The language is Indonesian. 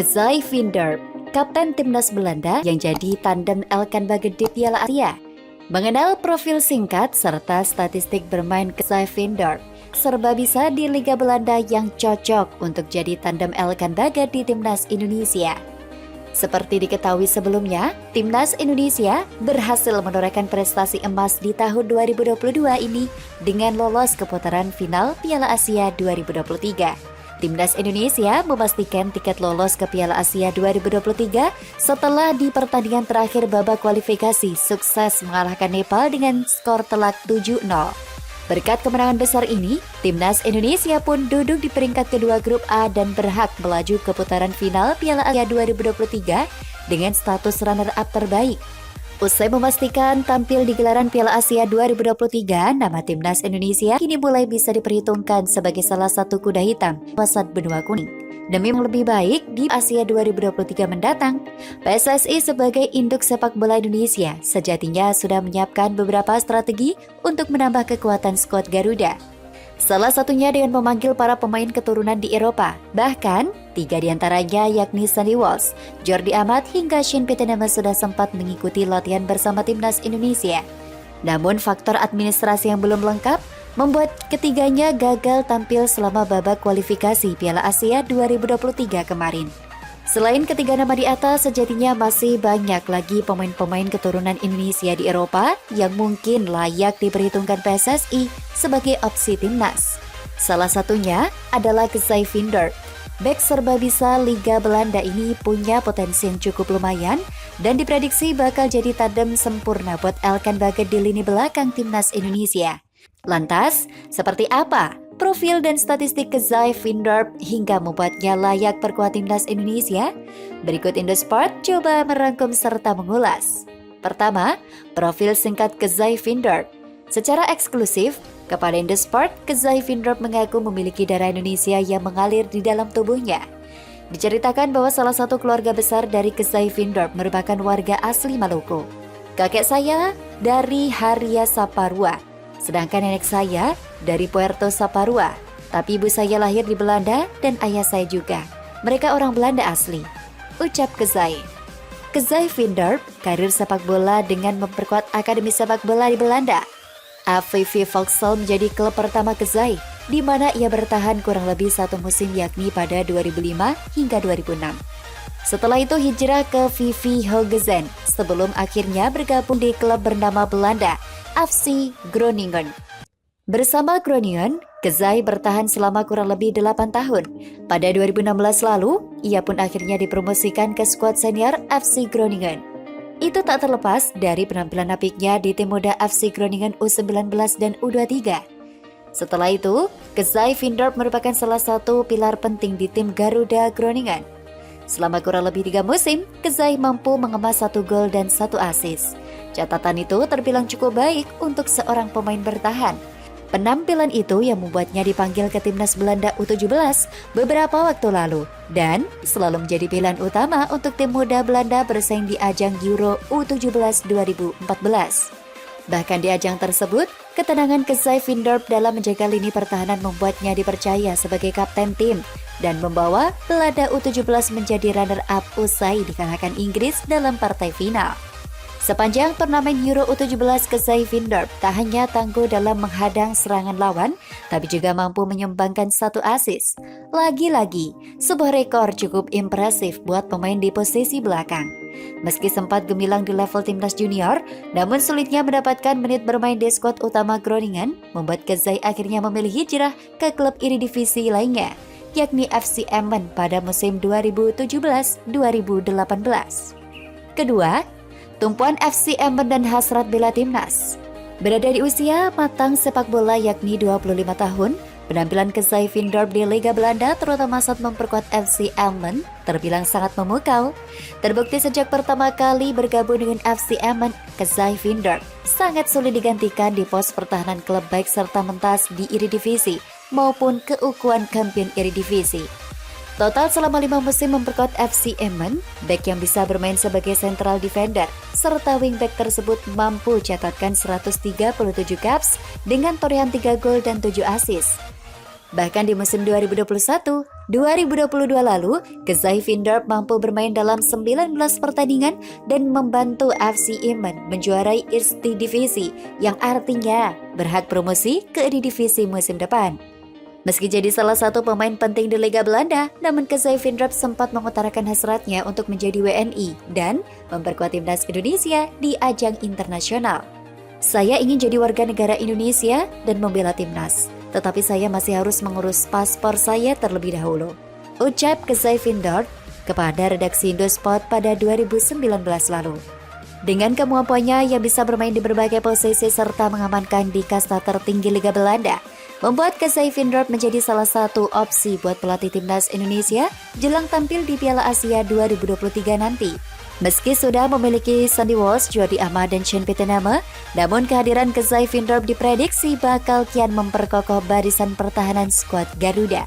Kezai Vindorp, kapten timnas Belanda yang jadi tandem Elkan Baggede di Piala Asia. Mengenal profil singkat serta statistik bermain Kezai Vindorp, serba bisa di Liga Belanda yang cocok untuk jadi tandem Elkan Baggede di timnas Indonesia. Seperti diketahui sebelumnya, timnas Indonesia berhasil menorehkan prestasi emas di tahun 2022 ini dengan lolos ke putaran final Piala Asia 2023. Timnas Indonesia memastikan tiket lolos ke Piala Asia 2023 setelah di pertandingan terakhir babak kualifikasi sukses mengalahkan Nepal dengan skor telak 7-0. Berkat kemenangan besar ini, Timnas Indonesia pun duduk di peringkat kedua grup A dan berhak melaju ke putaran final Piala Asia 2023 dengan status runner-up terbaik. Usai memastikan tampil di gelaran Piala Asia 2023, nama Timnas Indonesia kini mulai bisa diperhitungkan sebagai salah satu kuda hitam kawasan benua kuning. Demi lebih baik di Asia 2023 mendatang, PSSI sebagai induk sepak bola Indonesia sejatinya sudah menyiapkan beberapa strategi untuk menambah kekuatan skuad Garuda. Salah satunya dengan memanggil para pemain keturunan di Eropa. Bahkan, 3 diantaranya yakni Sandy Walsh, Jordi Amat hingga Shin Pieterse sudah sempat mengikuti latihan bersama timnas Indonesia. Namun faktor administrasi yang belum lengkap membuat ketiganya gagal tampil selama babak kualifikasi Piala Asia 2023 kemarin. Selain ketiga nama di atas, sejatinya masih banyak lagi pemain-pemain keturunan Indonesia di Eropa yang mungkin layak diperhitungkan PSSI sebagai opsi timnas. Salah satunya adalah Kezai Vindorp. Bek serba bisa Liga Belanda ini punya potensi yang cukup lumayan dan diprediksi bakal jadi tandem sempurna buat Elkan Baggede di lini belakang timnas Indonesia. Lantas, seperti apa profil dan statistik Kezai Vindorp hingga membuatnya layak perkuat timnas Indonesia? Berikut Indosport coba merangkum serta mengulas. Pertama, profil singkat Kezai Vindorp. Secara eksklusif, kepada Indosport, Kezai Vindorp mengaku memiliki darah Indonesia yang mengalir di dalam tubuhnya. Diceritakan bahwa salah satu keluarga besar dari Kezai Vindorp merupakan warga asli Maluku. Kakek saya dari Haria Saparua, sedangkan nenek saya dari Puerto Saparua. Tapi ibu saya lahir di Belanda dan ayah saya juga. Mereka orang Belanda asli, ucap Kezai. Kezai Vindorp karir sepak bola dengan memperkuat akademi sepak bola di Belanda. AVV Vauxhall menjadi klub pertama Kezai, di mana ia bertahan kurang lebih satu musim yakni pada 2005 hingga 2006. Setelah itu hijrah ke VV Hogezen sebelum akhirnya bergabung di klub bernama Belanda, FC Groningen. Bersama Groningen, Kezai bertahan selama kurang lebih 8 tahun. Pada 2016 lalu, ia pun akhirnya dipromosikan ke skuad senior FC Groningen. Itu tak terlepas dari penampilan apiknya di tim muda FC Groningen U19 dan U23. Setelah itu, Kezai Vindorp merupakan salah satu pilar penting di tim Garuda Groningen. Selama kurang lebih 3 musim, Kezai mampu mengemas 1 gol dan 1 assist. Catatan itu terbilang cukup baik untuk seorang pemain bertahan. Penampilan itu yang membuatnya dipanggil ke timnas Belanda U17 beberapa waktu lalu dan selalu menjadi pilihan utama untuk tim muda Belanda bersaing di ajang Euro U17 2014. Bahkan di ajang tersebut, ketenangan Kezai Vindorp dalam menjaga lini pertahanan membuatnya dipercaya sebagai kapten tim dan membawa Belanda U17 menjadi runner-up usai dikalahkan Inggris dalam partai final. Sepanjang turnamen Euro U17, Kezai Vindorp tak hanya tangguh dalam menghadang serangan lawan, tapi juga mampu menyumbangkan 1 assist. Lagi-lagi, sebuah rekor cukup impresif buat pemain di posisi belakang. Meski sempat gemilang di level timnas junior, namun sulitnya mendapatkan menit bermain di skuad utama Groningen, membuat Kezai akhirnya memilih hijrah ke klub Eredivisie lainnya, yakni FC Emmen pada musim 2017-2018. Kedua, tumpuan FC Emmen dan hasrat bela timnas. Berada di usia matang sepak bola yakni 25 tahun, penampilan Kezai Vindorp di Liga Belanda terutama saat memperkuat FC Emmen terbilang sangat memukau. Terbukti sejak pertama kali bergabung dengan FC Emmen, Kezai Vindorp sangat sulit digantikan di pos pertahanan klub baik serta mentas di Eredivisie maupun keukuhan kampion Eredivisie. Total selama 5 musim memperkuat FC Emmen, bek yang bisa bermain sebagai central defender, serta wingback tersebut mampu catatkan 137 caps dengan torehan 3 gol dan 7 assist. Bahkan di musim 2021-2022 lalu, Kezai Vindorp mampu bermain dalam 19 pertandingan dan membantu FC Emmen menjuarai Eerste Divisi, yang artinya berhak promosi ke Eredivisie musim depan. Meski jadi salah satu pemain penting di Liga Belanda, namun Kezai Vindorp sempat mengutarakan hasratnya untuk menjadi WNI dan memperkuat timnas Indonesia di ajang internasional. Saya ingin jadi warga negara Indonesia dan membela timnas, tetapi saya masih harus mengurus paspor saya terlebih dahulu, ucap Kezai Vindorp kepada redaksi Indosport pada 2019 lalu. Dengan kemampuannya yang bisa bermain di berbagai posisi serta mengamankan di kasta tertinggi Liga Belanda, membuat Kezai Vindorp menjadi salah satu opsi buat pelatih timnas Indonesia jelang tampil di Piala Asia 2023 nanti. Meski sudah memiliki Sandy Walsh, Jordi Amat, dan Sean Pittenama, namun kehadiran Kezai Vindorp diprediksi bakal kian memperkokoh barisan pertahanan skuad Garuda.